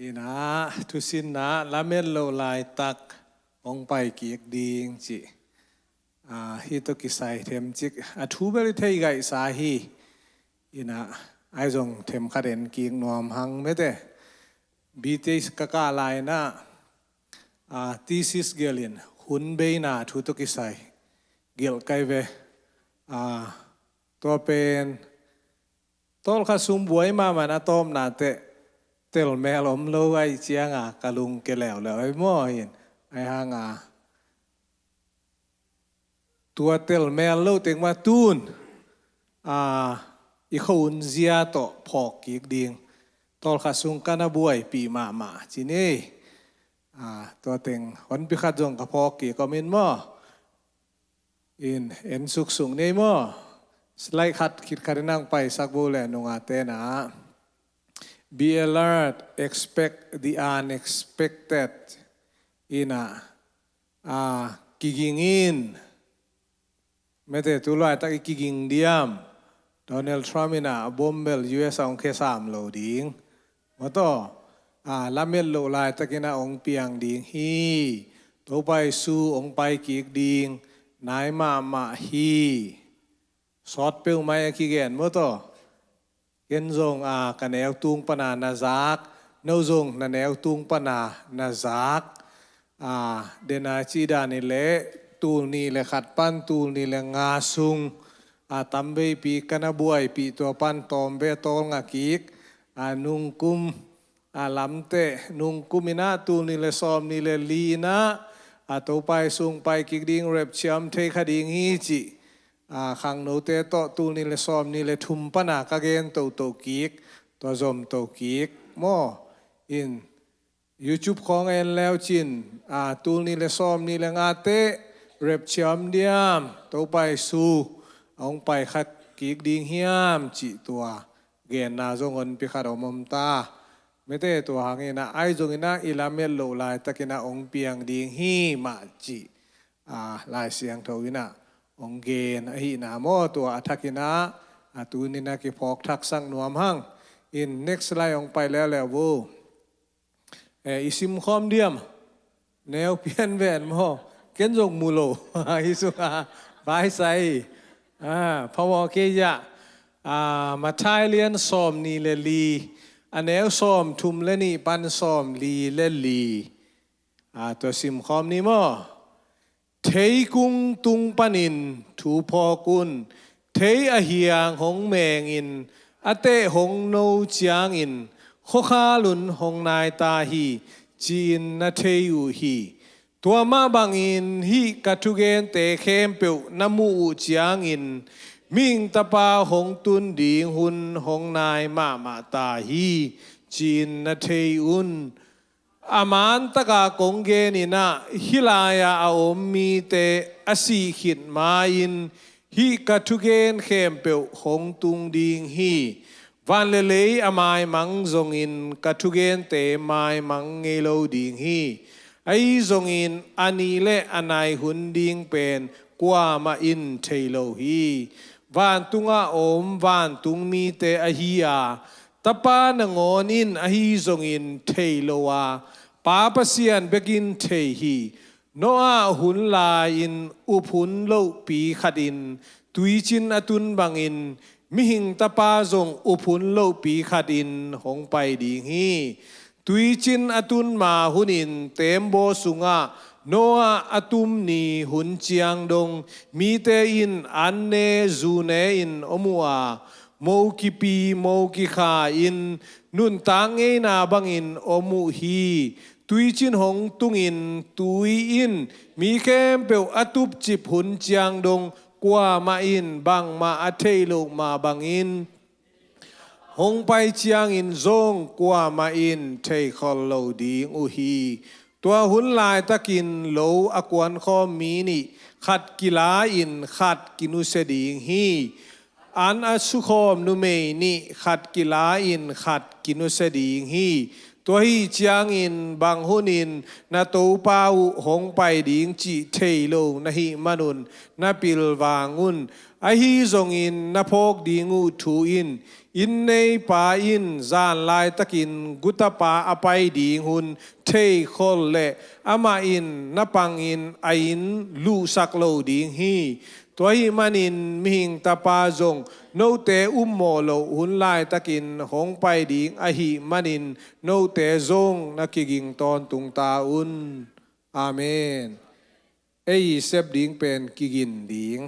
Ina tusin na lamen lo lai tak ong pai kiek ding chi hito kisai them chik thu beri thei gai sa hi ina ai jong them kharen kiek nom hang mete bite kaka lai na thesis gelin hun be na thu to kisai gel kai ve to pen tol kha sum buai ma na tom na te tel mel om lo ai chiang kalung ke leo le ai mo yin ai hang tua tel mel lo teng ma tun i khun zia to phok ki ding tol kha sung kana buai pi ma chi ni to teng hon pi khat jong ka phok ki komin mo in en suk sung nei mo slide khat khit kharinang pai sak bu le nunga te na be alert, expect the unexpected. Kigingin. Mete tulai tak kiging diam. Donald Trump bombel US ong kesam lo ding. Moto lamel lo lai tak ong piang ding hi. Topai su ong pai kik ding. Nai ma hi. Sot peu mai kigen moto. Ken zong kanel tung pana na zak no zong na nel tung pana na zak dena chi da ni le tu ni le khat pan tu ni le nga sung tambe pi kana buai pi to pan tom be tol nga kik nung kum lamte nung kumina tu ni le som ni le lina to pai sung pai kik ding rep chiam the khading hi chi khang no te to tu ni le som ni le thum pana ka gen to kik to zom to kik mo in YouTube khong en leo chin tu ni le som ni le nga te rep cham diam to pai su ong pai khat kik ding hiam chi tua gen na zong on pi khat omom ta mete to hangena ai zong ina ilamel lo lai takina ong piang ding hi ma chi lai siang tho ina ong gen hi na mo to athakina tu ni na ki phok thak sang nuam hang in next slide ong pai le wo isim khom diam neo pian ven mo ken jong mulo isuka bai sai phawo ke ya ma thailand som ni le li anel som thum le ni pan som li le li to sim khom ni mo Thấy cung tung panin thu po kun thấy hiang hong meng in ate hong no chiang in kho kha lun hong nai ta hi chin na thei u hi tua ma bang in hi katugen te khem pe namu chiang in ming tapa hong tun ding hun hong nai ma ta hi chin na thei un aman taka kongge ni na hilaya aomi te asi khit main hi katugen khempe hong tung ding hi van le le amai mang zong in katugen te mai mang ngelo ding hi ai zong in ani le anai hun ding pen kwa ma in thailo hi van tunga om van tung mi te ahia tapa na ngon in ahi zong in thailowa Papa sian begin thei hi noa hun la in upun lo pi khadin tui chin atun bangin mihing tapa zong upun lo pi khadin hong pai ding hi tui chin atun ma hunin tembo sunga noa atum ni hun chiang dong mi te in anne zune in omua mo ki pi mo ki kha in nun tang e na bangin omu hi tui chin hong tung in tui in mi kem pe atup chip hun chiang dong kwa ma in bang ma athei lo ma bang in hong pai chiang in zong kwa ma in thei khol lo ding u hi tua hun lai takin lo akwan kho mi ni khat kila in khat kinu se ding hi an asu khom nu me ni khat kila in khat kinu se ding hiตัวฮีเจียงอินบางหุนินนาโตป้าหงไปดิงจิเทโลนาฮิมานุนนาปิลวางุนไอฮีซงอินนาพกดิงูทูอิน อินในป่าอินจานลายตะกินกุตปาอภัยดีหุนเทคอลเลอามาอินนัปังอินอินลูสักโลดีฮีตัวหิมันอินมิหิงตาปาจงโนเตอุมโมโลหุนลายตะกินหงไปดีอหิมันอินโนเตจงนักกิงตอนตุงตาอุนอาเมนเอเซบดิงเป็นกิกินดิง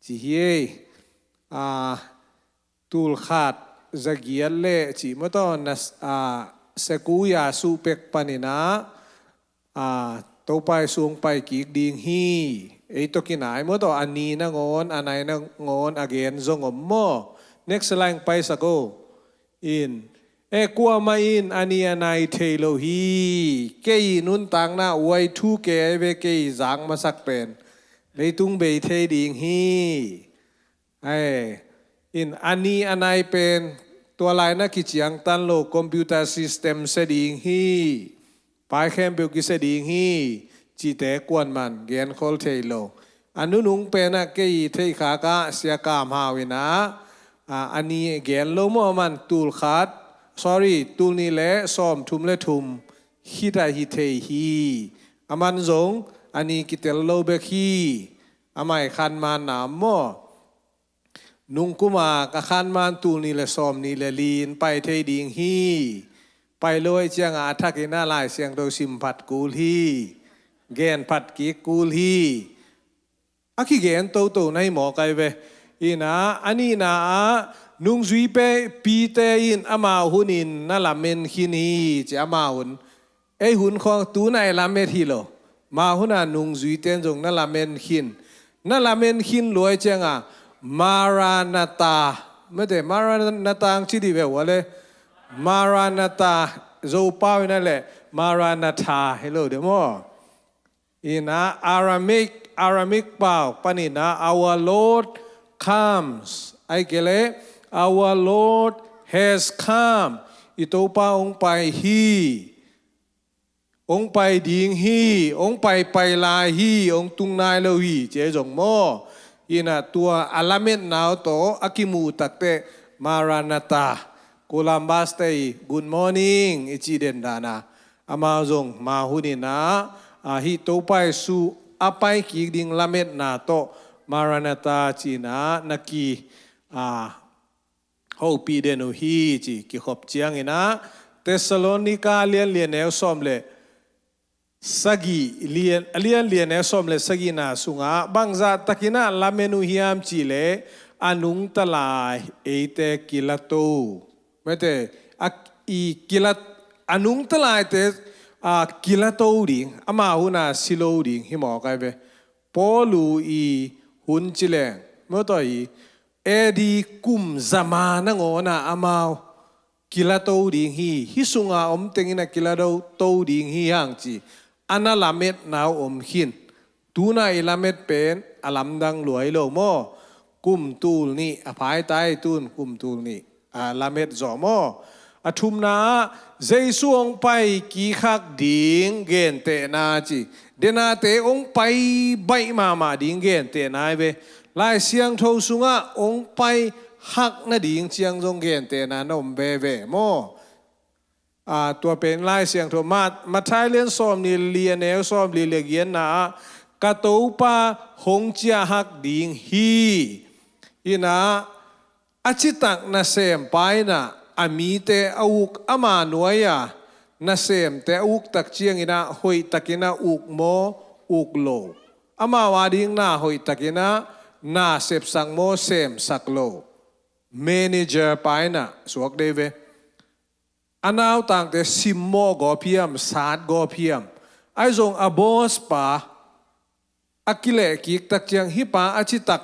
จีเฮตูลขาดจะเกียร์เล่จีเมื่อตอนนัสสกุยาสูเป็กปานินะตัวไปสูงไปกีกดิงฮีไอตัวกินไหนเมื่อตอนอันนี้นะงอนอันไหนนะงอนอเกนจงอมโม next line ไปสักอินกัวมาอินอันนี้อันไหนเทโลฮีเกยนุนตังนะไว้ทุกเกยเวเกยจางมาสักเป็นเลยตุงเบยเทดิงฮีอินอันนี้อันไหนเป็นตัวลายนักกิจยังตันโลคอมพิวเตอร์ซิสเต็มเสดิงฮีไปแคมเบลกิเสดิงฮีจีเตกวนมันเกนคอลเทโลอันนู้นเป็นนักเกยเทขากะเสียกามหาวินะอันนี้เกนโลมอมันตูลขาด sorry ตูลนี่แหละซ้อมทุมและทุมฮิตาฮิเทฮีอามันจงอันนี้กิเตลโลเบคีอาไม่คันมาหนามมอนุงกุมากะคันมันตูนี่ละซอมนี่ละลีนไปเทดิงฮีไปลอยเจียงอาทักอินาลายเสียงโดซิมพัดกูลฮีเกนพัดกีกูลฮีอากิเกนโตโตในหมอไกเวอีนะอันนี้นะนุงจุยเปปีเตอินอามาหุนินนั่นละเมนขินีจะอามาหุนหุนของตูในละเมทีโลมาหุนานุงจุยเตนจงนั่นละเมนขินนั่นละเมนขินลอยเจียงมารานาตาไม่ได้มารานาตาที่ดีเววะเลยมารานาตาโจป้าวินั่นแหละมารานาตาเฮลโลเดโมอีนะอารามิกเปล่าปนินะ our Lord comes ไอเกเล our Lord has come อิโตป้าองไปฮีองไปดิงฮีองไปลาฮีองตุงนายเลวีเจจงโมอินะตัวอัลเมนนาวโตอากิมูตักเตมารานาตาโคลัมบัสเตย์ good morning อิจิเดนดานาอามาจงมาหุนินะฮิโตไปสู่อไปกีดิงลาเมนนาโตมารานาตาจีนะนักกีฮูปีเดนุฮีจีกิขบเจียงอินะเทสโลนิกาเลียนเอลซอมเลสกีเลียนเอสอมเลสกีนาสุงาบังซาตะกินาลาเมนูฮิามจิเลอานุงตลายเอเตกิลาโตไม่เตอีกิลาอานุงตลายเตกิลาโตดิงอามาหุนาซิโลดิงฮิมอไกเวปอลูอีหุนจิเลเมื่อต่อยเอดีกุมซามานังโอนาอามากิลาโตดิงฮิสุงาอมเตงินากิลาโตดิงฮิฮังจีอันนั้นละเม็ดนาวอมขินตูน่าอิละเม็ดเป็นอลัมดังหลวยโลโมกุมตูลนี่อภัยไตตูนกุมตูลนี่ละเม็ดจอมอทุมนาเจสุองไปกีขักดิงเกนเตนาจีเดนาเตองไปใบมาดิงเกนเตนายเวลายเสียงโทสุงะองไปหักนาดิงเชียงจงเกนเตนานมเบเวโมตัวเป็นลายเสียงโทมาไทยเลียนซ้อมนี่เลียนแนวซ้อมลีเลียเกียนนะกะตูปาหงเจียหักดิงฮีอินะอาชิตักนาเซมไปนะอามีเตอาอุกอามาหน่วยะนาเซมเตอาอุกตักเชียงอินะหอยตักินะอุกโมอุกโลอามาวาดิงนะหอยตักินะนาเซบสังโมเซมสักโลเมเนเจอร์ไปนะสวกเดเวอันเอาต่างแต่ซิมโมกอเพียมสาดกอเพียมไอจงอบอสปาอากิเลกิกตักเจียงฮิปาอาชิตัก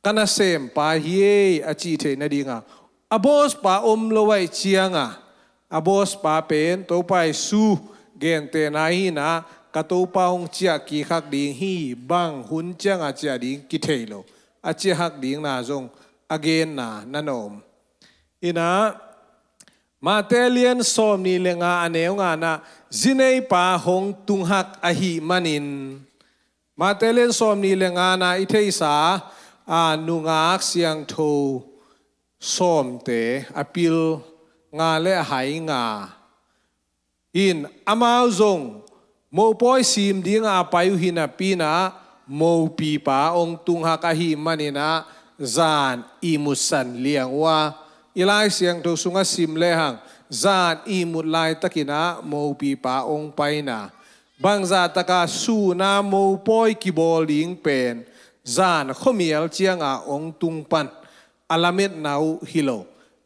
กันนาเซมปาเฮียอาจิเทนดีงาอบอสปาอมโลไวเจียงอบอสปาเป็นตัวไปสู้เกนเตนายนะกะตัวปาองเจียกีขักดิงฮีบังหุนเจียงอาเจียดิงกิเทโลอาเจียหักดิงนาจงอเกนนานันอมอินะมาเตเลียนสอมนี่เลงาอเนวงานะจินเนปาหงตุงหักอหิมันินมาเตเลียนสอมนี่เลงานะอิเทสานุงากเสียงโท ซ้อมเตอปิลงาและหายงาอินอามาจงโมปอยซิมดีงาไปอยู่หินาปีนาโมปีปาองตุงฮักหิมันินะจานอิมุสันเลียงว่าอีไลเสียงตัวสุงสิมเลหังจานอิมุไลตะกินะโมปีปาองไปนะบางจาตะกาสูนาโมปอยกิบอลิงเป็นจานขมีเอลเจียงอาองตุงปันอาลามิดนาวฮิโล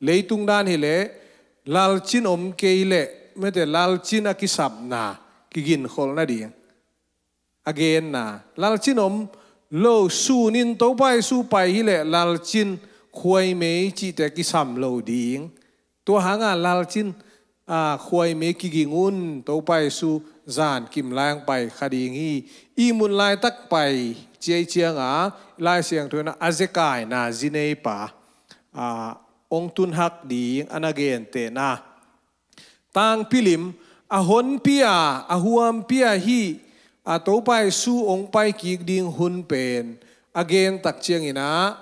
เลยตุงดานฮิเลลาลชินอมเกยเลไม่แต่ลาลชินอากิสับนากิกินขอลนาดีagain na lalchinom lo su nin to pai su pai hi le lalchin khoi me chi te ki sam lo ding to hanga lalchin khoi me ki gingun to pai su zan kim lang pai khading hi I mun lai tak pai che chiang lai siang thoi na azekai na zinei pa ong tun hak ding an again te na tang pilim ahon pia ahuam pia hi to pai su ong pai ki ding hun pen again tak chiang ina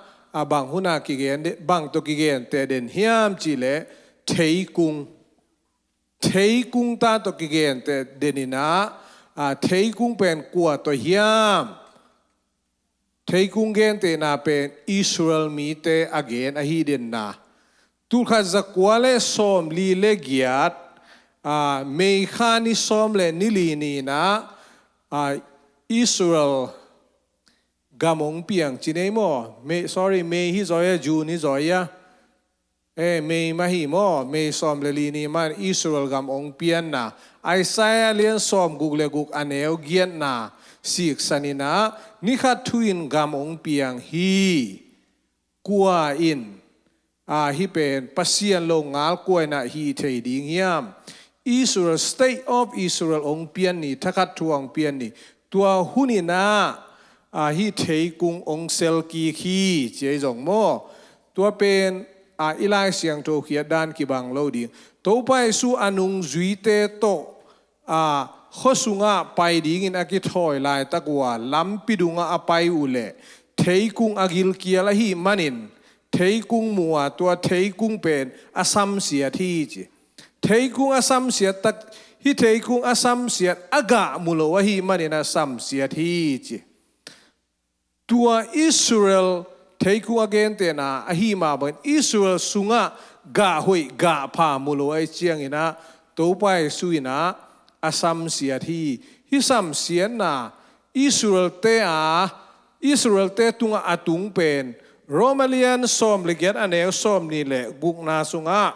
bang huna ki gen bang to ki gen te den hiam chi le thei kung ta to ki gen te denina thei kung pen kwa to hiam thei kung gen te na pen Israel mi te again a hi den na tu kha zakwale som li le giat mei khani som le nili ni na Israel gamong piang chinei mo me hi zoya June hi zoya me ma hi mo me som le li ni man Israel gamong pian na Isaiah lian som google guk aneo gian na sik sanina ni khat thuin gamong piang hi kwa in hi pen pasian lo ngal kwa na hi thei ding hiam Israel state of Israel ong pian ni thakat thuang pian ni tua hunina hi thei kung ong sel ki khi che jong mo tua pen ilai siang to khia dan ki bang lo ding to pai su anung zui te to khosunga pai ding in aki thoi lai takwa lampidunga apai ule thei kung agil kia la hi manin thei kung muwa tua thei kung pen asam sia thi chi thei kung asam siat tak hi thei kung asam siat aga mulo wa hi manina sam siat hi chi tua Israel thei kung again te na a hi ma ban Israel sunga ga hoi ga pha mulo ai chiang ina to pai suina asam siat hi sam sian na Israel te tunga atung pen Romalian som leget anel som ni le guk na sunga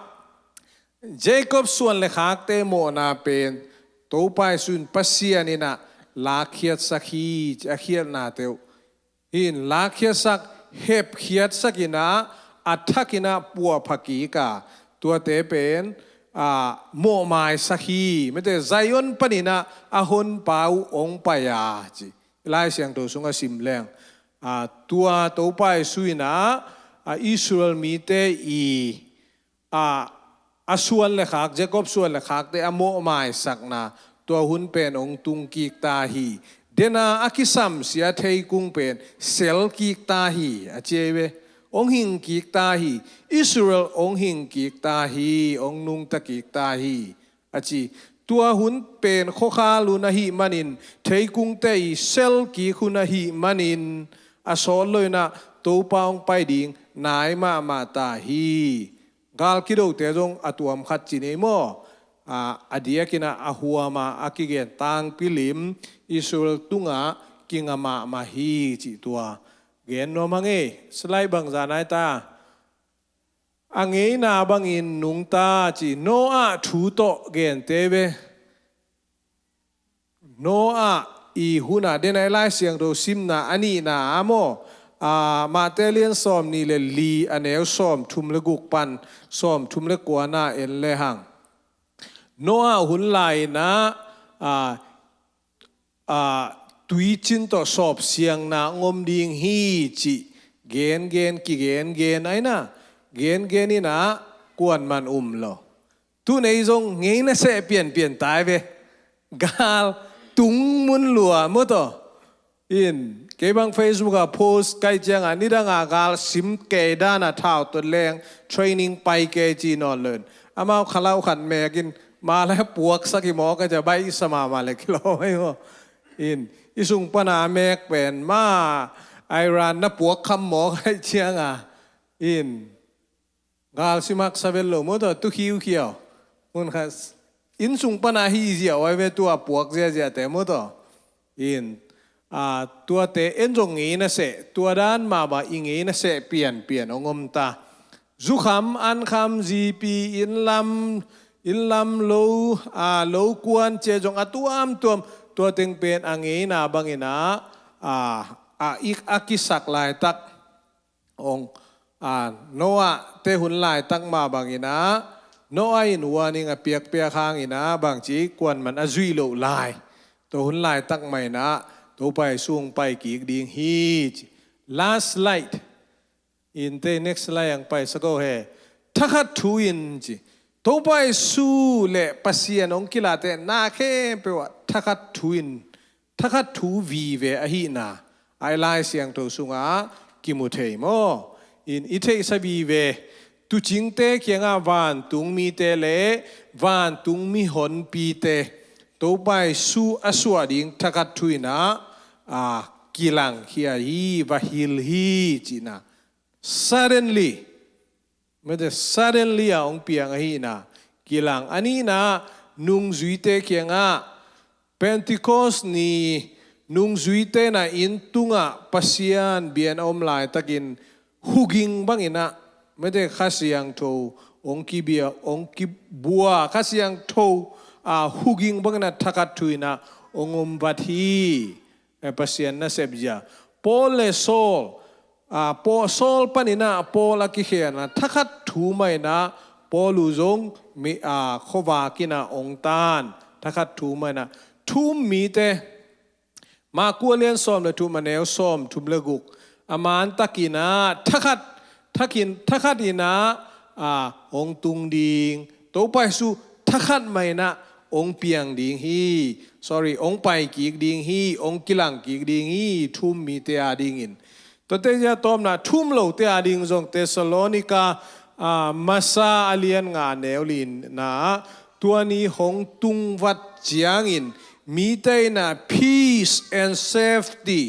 Jacob suan le khak te mo na pen to pai sun pasian ina la khiat sakhi akhiat na te in la khiat sak hep khiat sakina athakina puwa phaki ka tua te pen mo mai sakhi mete Zion panina ahon pau ong paya chi lai siang to sunga simleng tua to pai suina Israel mi te asuan le khak Jacob suan le khak te amo mai sakna to hun pen ong tung ki ta hi dena akisam sia thei kung pen sel ki ta hi achewe ong hing ki ta hi Israel ong hing ki ta hi ong nung ta ki ta hi achi tua hun pen kho kha lu na hi manin thei kung te sel ki khuna hi manin asol loina to paung pai ding nai ma ta hi gal kido te jong atuam khat chine mo adia kina ahuama akigen tang pilim Israel tunga kingama mahi chi tua gen no mange slai bang zanai ta angei na bangin nung ta chi no thu to gen tebe no I huna denai lai siang do simna ani na amo Matelian som ni le li anel som thum le guk pan som thum le kwana en le hang Noah hun lai na tui chin to sop siang na ngom ding hi chi gen ki gen ai na gen ni na kwan man lo tu nei zong ngei na se pian tai ve gal tung mun lua mo to อินเก็บบาง Facebook อะโพสต์ไกด์จังอันนี้ดังอากาศสิมเกด้านเท้าตัวแรงเทรนนิ่งไปเกจีนอนเลยอามาขล่าขันแม่กินมาแล้วปวกสักกี่หมอก็จะใบสมาเลยกิโลไม่ก็อินอิสุงปนาแมกเป็นมาไอรานนับปวกคำหมอให้เชียงอ่ะอินกาลสิมักซาเวลโลมอตัวตุคิวเขียวมันค่ะอินสุงปนาฮีเสียวไว้เป็นตัวปวกเสียแต่มอตัวอินตัวเตเอ็นจงงี้นะเสตัวด้านมาบ่าอิงงี้นะเสเปลี่ยนองมตาจุคำอันคำจีปีอินลำโลกวนเจจงตัวเต็งเป็นอังงี้นะบางงี้นะอีกอากิสักลายตักองโนอาเตหุนลายตักมาบางงี้นะโนอาอินวัวนี่งเปียกข้างงี้นะบางจีกวนมันอจุยโลลายตัวหุนลายตักไม่นะตัวไปสูงไปกีกดิ่งฮีจ last slide in the next slide ยังไปสักก็เฮถ้าขัดทูอินจีตัวไปสู้เละปัสยานองกิลาเตนาเข้ไปว่าถ้าขัดทูอินถ้าขัดทูวีเวอหินาไอไลเสียงตัวสูงกิมุเทมออินอิเทสบีเวตุจิงเตเกียงวันตุงมีเตเลวันตุงมีหนปีเตตัวไปสู้อสวดิงทักทุยนะกิลังเฮียฮีวะฮิลฮีจีนะ suddenly ไม่ได้ suddenly องเปียงฮีนะกิลังอันนี้นะนุงจุยเตเกียงPentecost นี่นุงจุยเตนะอินตุงปัสยานเบียนอมลายตะกินหุกิงบังอินะไม่ได้ข้าเสียงโทองกิเบียองกิบัวข้าเสียงโทหุกิงบังนะทักทุยนะองมบัตีpasien na sebja Paul le Saul Paul Saul panina Paul akihiana thakat thu mai na Paul uzong mi khowa kina ongtan thakat thu mai na thum mi te ma kualian som le thu maneu som thum le guk aman takina thakat ina ong tung ding to pai su thakat mai naองเปียงดิงฮีองไปกีกดิงฮีองกิลังกีกดิงฮีทุ่มมีเตียดิงอินตัวเตยตอมนะทุ่มโลเตียดิงจงเตสโลนิกามาซาอเลียนงานเนวลินนะตัวนี้หงตุงวัดเจียงอินมีเตยนะ peace and safety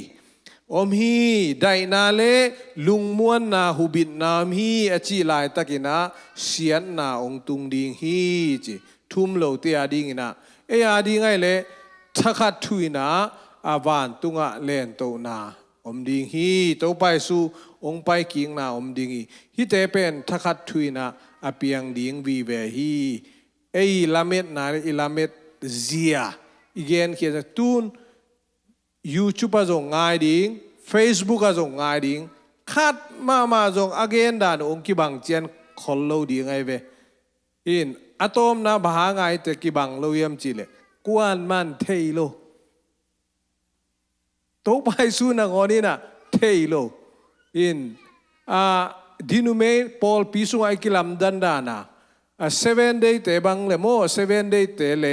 อมฮีได้นาเลลุงม้วนนาหุบิดนามฮีอจิลายตะกินะเสียนนาองตุงดิงฮีจีทุ่มโลเตียดิงนะดิงไงเลยทักขัดทุยนะอาวันตุงเล่นโตนาอมดิงฮีโตไปสู่องไปกิงนาอมดิงฮีเตเป็นทักขัดทุยนะอาเปียงดิงวีเวฮีลาเม็ดนาลาเม็ดเซียอีเกนเขียนตุนYouTube จงง่ายดิง Facebook จงง่ายดิงคัดมาจงอเกนดานองกิบังเจียนคอลโลดิงไงเวอินอะตอมนะบาไงแต่กิบังโลยมจิเลกวนมันเทโลตัวไปสู้นะงอนี่นะเทโลอินดินูเมปอลพิสุไอกิลัมดันดานะ7 day เตบังเลโม7 day เตเล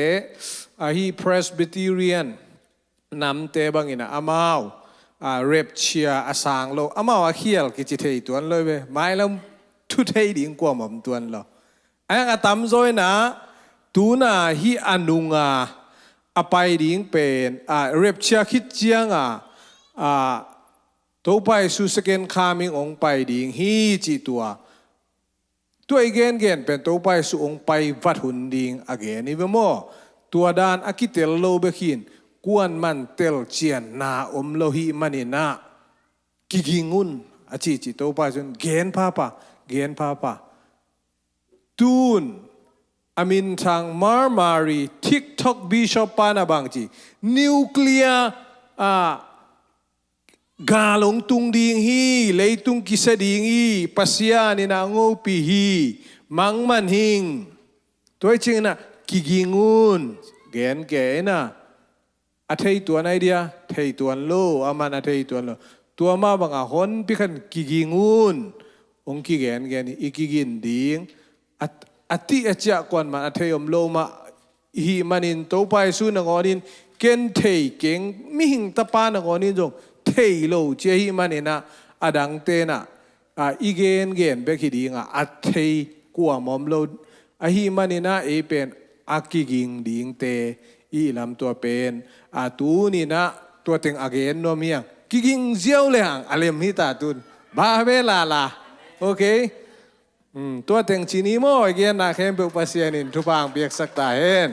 ฮีเพรสบิทีเรียนนำเตบังอินะอามาวเรปเชียอาสางโลอามาวเขียลกิจิเทยตัวนั้นเลยเว้ไม่แล้วทุเทยดิ่งกว่าหม่อมตัวนั้นหรอไอ้อาตามซอยนะตูน่าฮีอานุงอไปดิ่งเป็นเรปเชียคิดเจียงตัวไปสุสเกนคามิงองไปดิ่งฮีจีตัวอีกเกนเป็นตัวไปสุองไปวัดหุ่นดิ่งอเกนนี่เวโมตัวด้านอากิเตลโลเบคินกวนมันเตลเจียนนาอมโลหิมันนะกิกิงุนอาจีตัวไปจนเกนพาปะตูนอามินทางมาร์มารีทิกท็อกบิชอปปานาบังจีนิวเคลียร์กาลงตุงดิงฮีเลยตุงกิสดิงฮีปัสยานินางูปีฮีมังมันหิงตัวจริงนะกิกิงุนเกนนะอาเทยตัวไหนเดียเทยตัวโลอามันอาเทยตัวโลตัวมาบังอาหอนพิคันกิกิงุนองกิเกนนี่อีกิกินดิงอติอาจจะกวนมันอเทยมโลมาฮีมันินโตไปสู้นงอดิน เกนเทเก่งมิหิงตะปานกอนี่จงเทโลเจหิมันเนะอดังเตนะอีเกนเกนเบคิดีงะอัดเทกัวมอมโลอหิมันเนะเอเป็นอากิกิงดิงเตอีลำตัวเป็นตูนี่นะตัวเต็งอาเกนโนเมียงกิกิงเจียวเลยหังอเลมฮิตาตุนบาเวลาลาโอเคตัวเต็งชินีโมอีกนะเข้มเบลปัสยานินทุบางเบียกสักตาเห็น